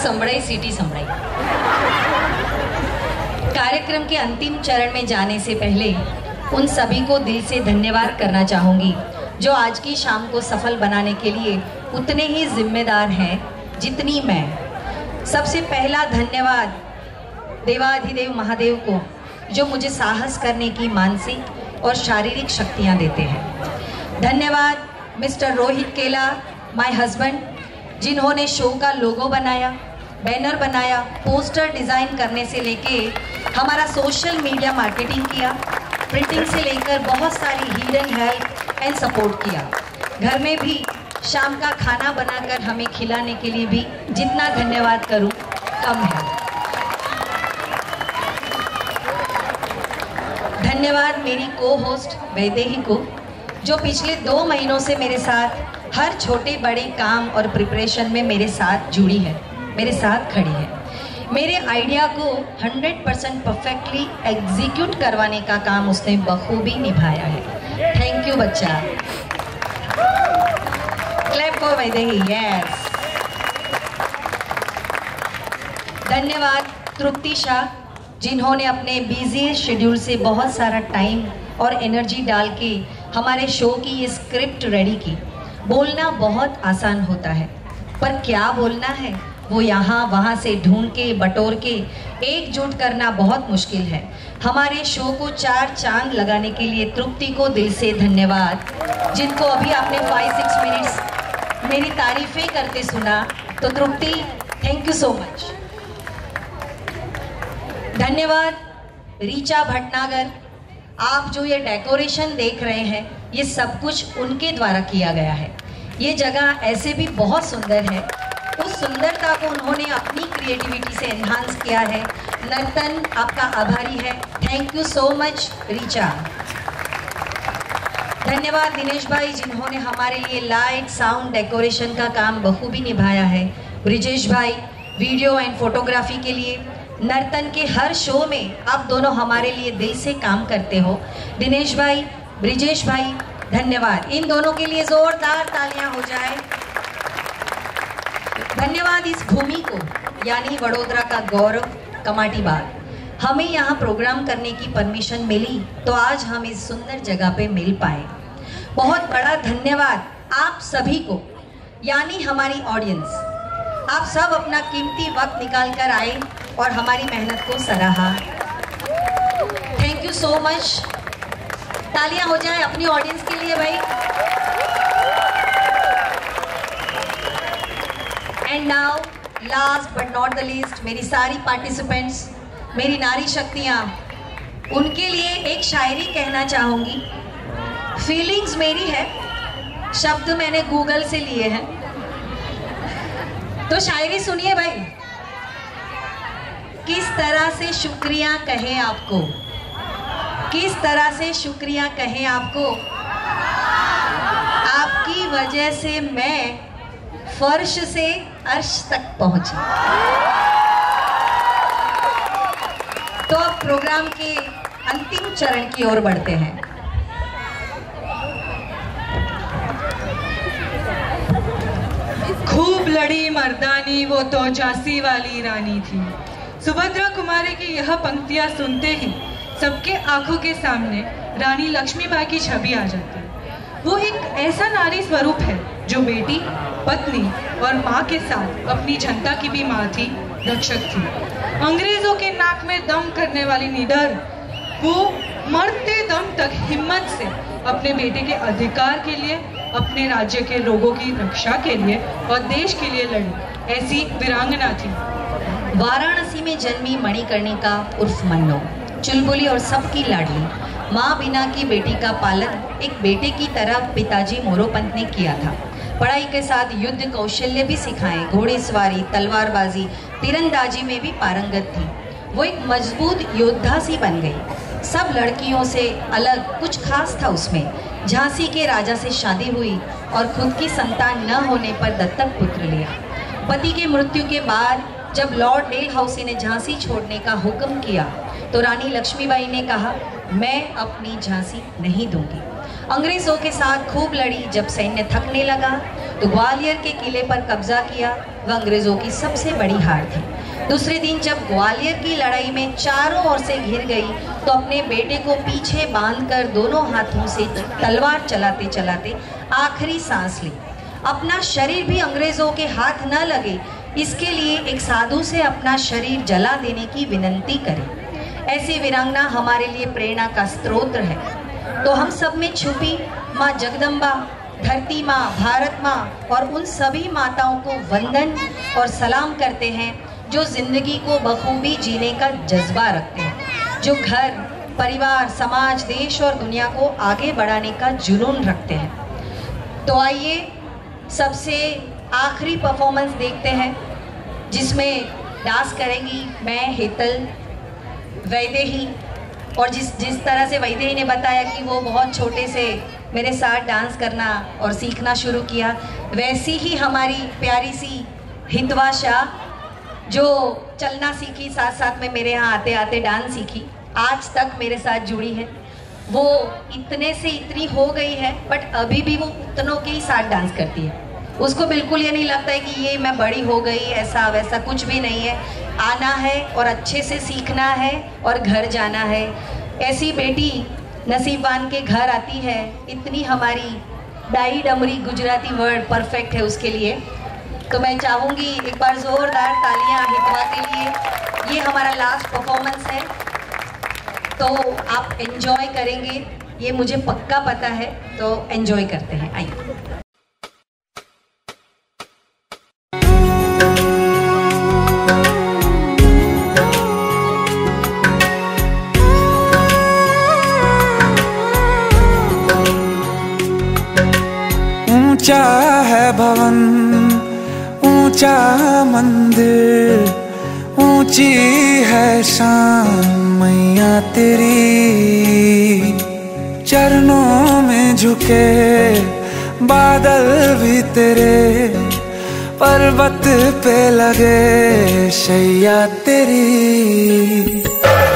संभड़ाई सीटी संभड़ाई। कार्यक्रम के अंतिम चरण में जाने से पहले उन सभी को दिल से धन्यवाद करना चाहूँगी जो आज की शाम को सफल बनाने के लिए उतने ही जिम्मेदार हैं जितनी मैं। सबसे पहला धन्यवाद देवाधिदेव महादेव को जो मुझे साहस करने की मानसिक और शारीरिक शक्तियाँ देते हैं। धन्यवाद मिस्टर रोहित केला, माय हस्बैंड, जिन्होंने शो का लोगो बनाया, बैनर बनाया, पोस्टर डिज़ाइन करने से लेके हमारा सोशल मीडिया मार्केटिंग किया, प्रिंटिंग से लेकर बहुत सारी हिडन हेल्प एंड सपोर्ट किया। घर में भी शाम का खाना बनाकर हमें खिलाने के लिए भी जितना धन्यवाद करूं कम है। धन्यवाद मेरी को होस्ट वैदेही को जो पिछले 2 महीनों से मेरे साथ हर छोटे बड़े काम और प्रिपरेशन में मेरे साथ जुड़ी है, मेरे साथ खड़ी है। मेरे आइडिया को 100% परफेक्टली एग्जीक्यूट करवाने का काम उसने बखूबी निभाया है। थैंक यू बच्चा। Clap for Vaidehi. यस। धन्यवाद तृप्ति शाह जिन्होंने अपने बिजी शेड्यूल से बहुत सारा टाइम और एनर्जी डाल के हमारे शो की ये स्क्रिप्ट रेडी की। बोलना बहुत आसान होता है पर क्या बोलना है वो यहाँ वहाँ से ढूंढ के बटोर के एकजुट करना बहुत मुश्किल है। हमारे शो को 4 चांद लगाने के लिए तृप्ति को दिल से धन्यवाद, जिनको अभी आपने 5-6 मिनट्स मेरी तारीफें करते सुना। तो तृप्ति, थैंक यू सो मच। धन्यवाद रीचा भटनागर, आप जो ये डेकोरेशन देख रहे हैं ये सब कुछ उनके द्वारा किया गया है। ये जगह ऐसे भी बहुत सुंदर है, उस सुंदरता को उन्होंने अपनी क्रिएटिविटी से एनहांस किया है। नर्तन आपका आभारी है। Thank you so much Richa. धन्यवाद दिनेश भाई जिन्होंने हमारे लिए लाइट साउंड डेकोरेशन का काम बखूबी निभाया है। ब्रिजेश भाई वीडियो एंड फोटोग्राफी के लिए। नर्तन के हर शो में आप दोनों हमारे लिए दिल से काम करते हो। दिनेश भाई, ब्रिजेश भाई, धन्यवाद। इन दोनों के लिए जोरदार तालियां हो जाए। धन्यवाद इस भूमि को यानी वडोदरा का गौरव कमाटी बाग। हमें यहाँ प्रोग्राम करने की परमिशन मिली तो आज हम इस सुंदर जगह पे मिल पाए। बहुत बड़ा धन्यवाद आप सभी को यानी हमारी ऑडियंस। आप सब अपना कीमती वक्त निकाल कर आए और हमारी मेहनत को सराहा। Thank you so much. तालियां हो जाए अपनी ऑडियंस के लिए भाई। And now last but not the least, मेरी सारी पार्टिसिपेंट्स, मेरी नारी शक्तियाँ, उनके लिए एक शायरी कहना चाहूँगी। फीलिंग्स मेरी है, शब्द मैंने गूगल से लिए हैं, तो शायरी सुनिए भाई। किस तरह से शुक्रिया कहें आपको, किस तरह से शुक्रिया कहें आपको, आपकी वजह से मैं फर्श से अर्श तक पहुंची। तो अब प्रोग्राम के अंतिम चरण की ओर बढ़ते हैं। खूब लड़ी मर्दानी वो तो झांसी वाली रानी थी। सुभद्रा कुमारी की यह पंक्तियां सुनते ही सबके आंखों के सामने रानी लक्ष्मीबाई की छवि आ जाती है। वो एक ऐसा नारी स्वरूप है जो बेटी, पत्नी और माँ के साथ अपनी जनता की भी माँ थी, रक्षक थी। अंग्रेजों के नाक में दम करने वाली निडर, वो मरते दम तक हिम्मत से अपने बेटे के अधिकार के लिए, अपने राज्य के लोगों की रक्षा के लिए और देश के लिए लड़ी ऐसी वीरांगना थी। वाराणसी में जन्मी मणिकर्णिका उर्फ मन्नो, चुलबुली और सबकी लाडली, माँ बिना की बेटी का पालन एक बेटे की तरह पिताजी मोरोपंत ने किया था। पढ़ाई के साथ युद्ध कौशल्य भी सिखाए, घोड़ेसवारी, तलवारबाजी, तीरंदाजी में भी पारंगत थी। वो एक मजबूत योद्धा सी बन गई। सब लड़कियों से अलग कुछ खास था उसमें। झांसी के राजा से शादी हुई और खुद की संतान न होने पर दत्तक पुत्र लिया। पति के मृत्यु के बाद जब लॉर्ड डेलहाउसी ने झांसी छोड़ने का हुक्म किया तो रानी लक्ष्मीबाई ने कहा, मैं अपनी झांसी नहीं दूंगी। अंग्रेजों के साथ खूब लड़ी। जब सैन्य थकने लगा तो ग्वालियर के किले पर कब्जा किया। वह अंग्रेजों की सबसे बड़ी हार थी। दूसरे दिन जब ग्वालियर की लड़ाई में चारों ओर से घिर गई तो अपने बेटे को पीछे बांधकर दोनों हाथों से तलवार चलाते चलाते आखिरी सांस ली। अपना शरीर भी अंग्रेजों के हाथ न लगे इसके लिए एक साधु से अपना शरीर जला देने की विनती करें। ऐसी वीरांगना हमारे लिए प्रेरणा का स्रोत है। तो हम सब में छुपी माँ जगदम्बा, धरती माँ, भारत माँ और उन सभी माताओं को वंदन और सलाम करते हैं जो जिंदगी को बखूबी जीने का जज्बा रखते हैं, जो घर, परिवार, समाज, देश और दुनिया को आगे बढ़ाने का जुनून रखते हैं। तो आइए सबसे आखिरी परफॉर्मेंस देखते हैं जिसमें डांस करेंगी मैं, हेतल, वैदेही। और जिस तरह से वैदेही ने बताया कि वो बहुत छोटे से मेरे साथ डांस करना और सीखना शुरू किया, वैसी ही हमारी प्यारी सी हितवा शाह जो चलना सीखी, साथ साथ में मेरे यहाँ आते आते डांस सीखी, आज तक मेरे साथ जुड़ी है। वो इतने से इतनी हो गई है बट अभी भी वो उतनों के ही साथ डांस करती है। उसको बिल्कुल ये नहीं लगता है कि ये मैं बड़ी हो गई, ऐसा वैसा कुछ भी नहीं है। आना है और अच्छे से सीखना है और घर जाना है। ऐसी बेटी नसीबान के घर आती है। इतनी हमारी die Damri Gujarati word perfect है उसके लिए। तो मैं चाहूँगी एक बार ज़ोरदार तालियां हितवा के लिए। ये हमारा लास्ट परफॉर्मेंस है तो आप एंजॉय करेंगे, ये मुझे पक्का पता है। तो एंजॉय करते हैं, आइए। ऊंचा है भवन, ऊंचा मंदिर, ऊंची है शान मैया तेरी। चरणों में झुके बादल भी तेरे, पर्वत पे लगे शैया तेरी।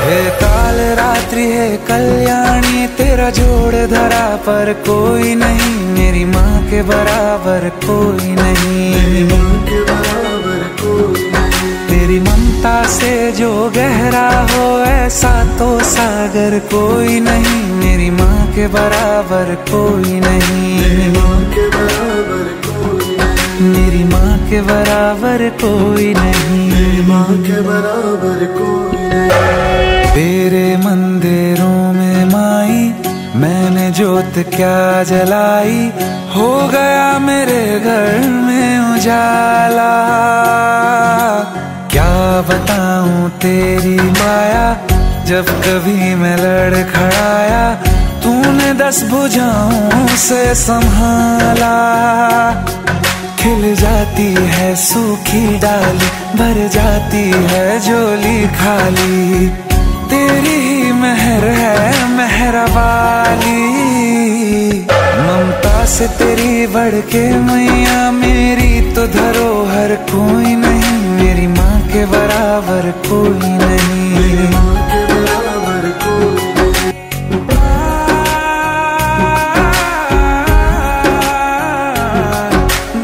हे काल रात्रि है कल्याणी, तेरा जोड़ धरा पर कोई नहीं। मेरी माँ के बराबर कोई नहीं, मेरी माँ के बराबर कोई नहीं। तेरी ममता से जो गहरा हो ऐसा तो सागर कोई नहीं। मेरी माँ के बराबर कोई नहीं, मेरी माँ के बराबर कोई नहीं। मेरी माँ के बराबर कोई नहीं, मेरी माँ के बराबर कोई नहीं। तेरे मंदिरों में माई मैंने जोत क्या जलाई, हो गया मेरे घर में उजाला। क्या बताऊं तेरी माया, जब कभी मैं लड़खड़ाया तूने 10 भुजाओं से संभाला। खिल जाती है सूखी डाली, भर जाती है झोली खाली। तेरी ही मेहर है मेहरा वाली, ममता से तेरी बढ़ के मैया मेरी तो धरोहर कोई नहीं। मेरी माँ के बराबर कोई नहीं, मेरी माँ के बराबर कोई नहीं।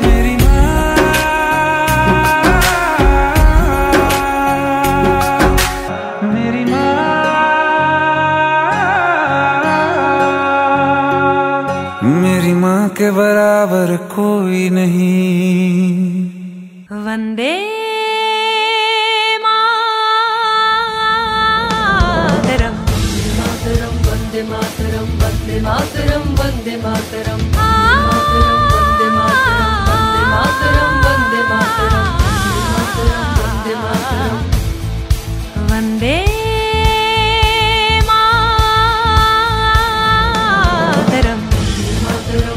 मेरी माँ, मेरी माँ, मेरी माँ के बराबर कोई नहीं। वंदे मातरम, वंदे मातरम, वंदे मातरम, वंदे मातरम, वंदे मातरम, वंदे मातरम, वंदे मातरम,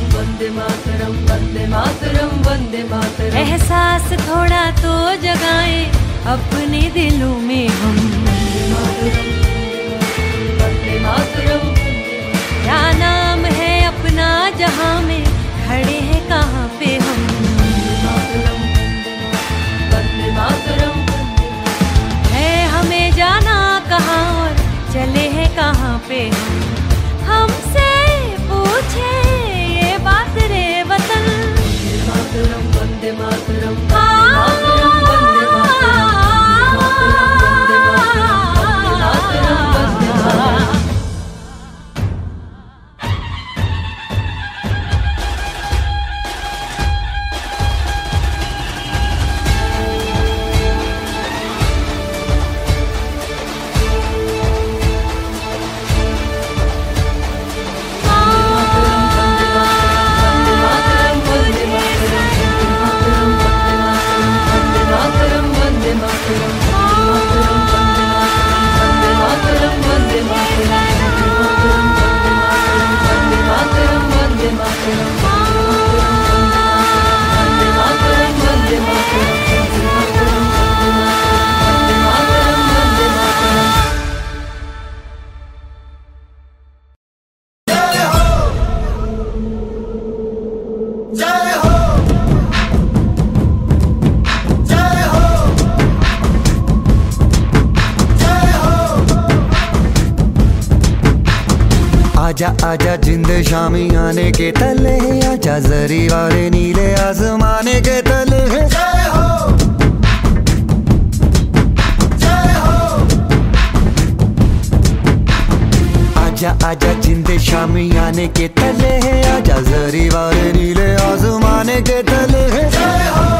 वंदे मातरम, वंदे मातरम, वंदे मातरम। एहसास थोड़ा तो जगाए अपने दिलों में हम। वंदे मातरम, क्या नाम है अपना जहां में, खड़े हैं कहाँ पे हम। वंदे मातरम, है हमें जाना कहाँ और चले हैं कहाँ पे हम। हमसे पूछे आजा आजा जिंद शामी आने के तले, आजा जरी वाले नीले आसमाने के तले। जय हो जय हो। आजा आजा जिंद शामी आने के तले, आजा जरी वाले नीले आसमाने के तले। जय हो